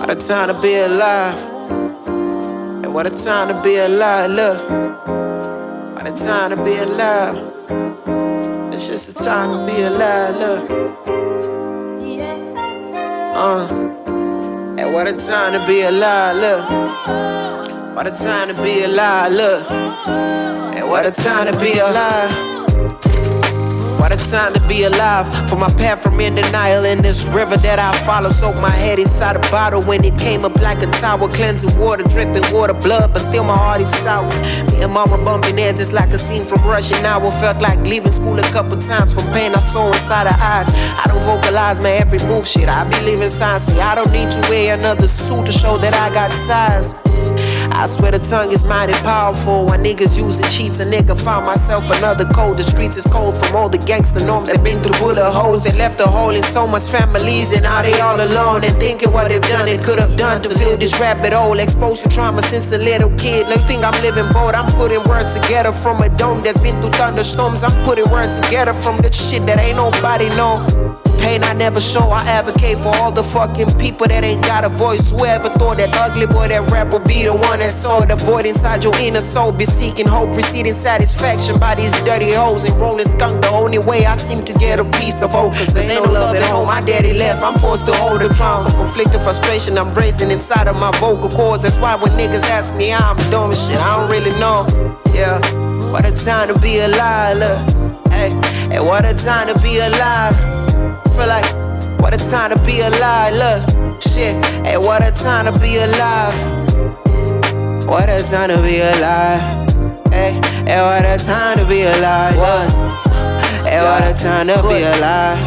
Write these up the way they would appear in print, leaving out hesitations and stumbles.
What a time to be alive. And what a time to be alive, look. What a time to be alive. It's just a time to be alive, look. And what a time to be alive, look. What a time to be alive, look. And what a time to be alive. What a time to be alive. For my path from in denial in this river that I follow. Soak my head inside a bottle when it came up like a tower. Cleansing water, dripping water, blood, but still my heart is sour. Me and mama bumping heads, it's like a scene from Russian Hour. Felt like leaving school a couple times from pain I saw inside her eyes. I don't vocalize my every move, shit, I believe in science. See, I don't need to wear another suit to show that I got size. I swear the tongue is mighty powerful. When niggas using cheats, a nigga found myself another code. The streets is cold from all the gangster norms that been through bullet holes. They left a hole in so much families, and now they all alone and thinking what they've done and could have done to fill this rabbit hole. Exposed to trauma since a little kid. They think I'm living bold. I'm putting words together from a dome that's been through thunderstorms. I'm putting words together from the shit that ain't nobody know. Pain I never show, I advocate for all the fucking people that ain't got a voice. Whoever thought that ugly boy, that rap would be the one that saw the void inside your inner soul. Be seeking hope, receiving satisfaction by these dirty hoes and rolling skunk. The only way I seem to get a piece of hope, cause ain't no love at home. My daddy left, I'm forced to hold the drum. Conflicted frustration, I'm bracing inside of my vocal cords. That's why when niggas ask me how I'm doing shit, I don't really know. Yeah, what a time to be alive, look. Hey, hey, what a time to be alive. Feel like, what a time to be alive, look. Shit, hey, what a time to be alive. What a time to be alive. Hey, hey, what a time to be alive, look. Hey, what a time to be alive.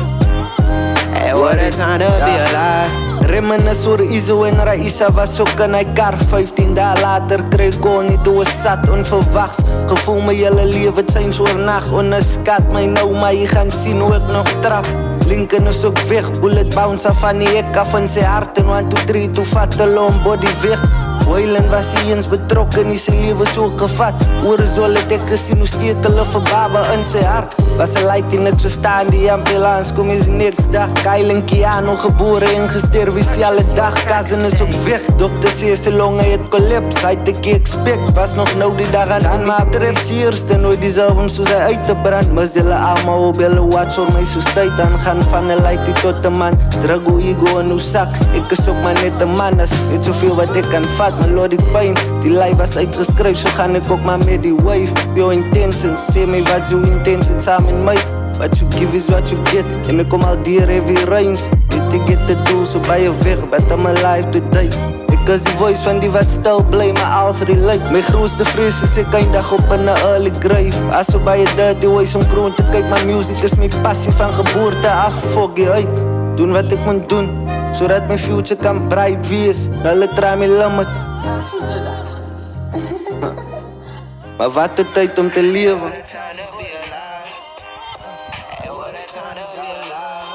Hey, what a time to be alive. Reminisce oor Izo en Raisa was ook in hy kar. 15 dae later kreeg Connie toe sat onverwachts. Gevoel my hele lewe zijn oornag. Onderskat my nou, maar jy gaan sien hoe ek nog trap. Lincoln is ook weg, bullet bounce af van die hek af in sy hart. En 1, 2, 3, toe vat hulle om body weg. Wailen was hy eens betrokken, is sy lewe so gevat. Oor is al het ek gesien hoe steek hulle vir baba in sy hart. Was een light in het verstaan, die ambulance kom is niks dag. Kyle en Keanu gebore en gesterf is alle dag. Cousin is ook weg, dokter sê sy longe het collapse. Hy het ek expect, was nog nou die dag aan my trip. Eerste nooit diezelfde om soos hy uit te brand. Mis julle allemaal op julle watch oor my soos tyd aangaan. Van een lightie tot een man, drug hoe ego in hoe sak. Ek is ook maar net een man, as net soveel wat ek kan vat. Melodic pijn, die lijf was uitgeskryf, so gaan ek ook maar met die wave. Your intentions, sê my wat jou intentions saam in my. What you give is what you get, en ek kom al dier heavy rains. Dit ek het te doen, so baie weg, but I'm alive today. Ek is die voice van die wat stil bly, maar als relate. My grootste vrees is ek eindig op in 'n early grave. As so baie dirty ways om kroon te kyk, my music is my passie van geboorte af. Fok jy uit, doen wat ek moet doen, zodat my future kan bright wees. Hulle try my limit. Maar wat 'n tyd om te lewe. What a time to be alive. Hey, what a time to be alive.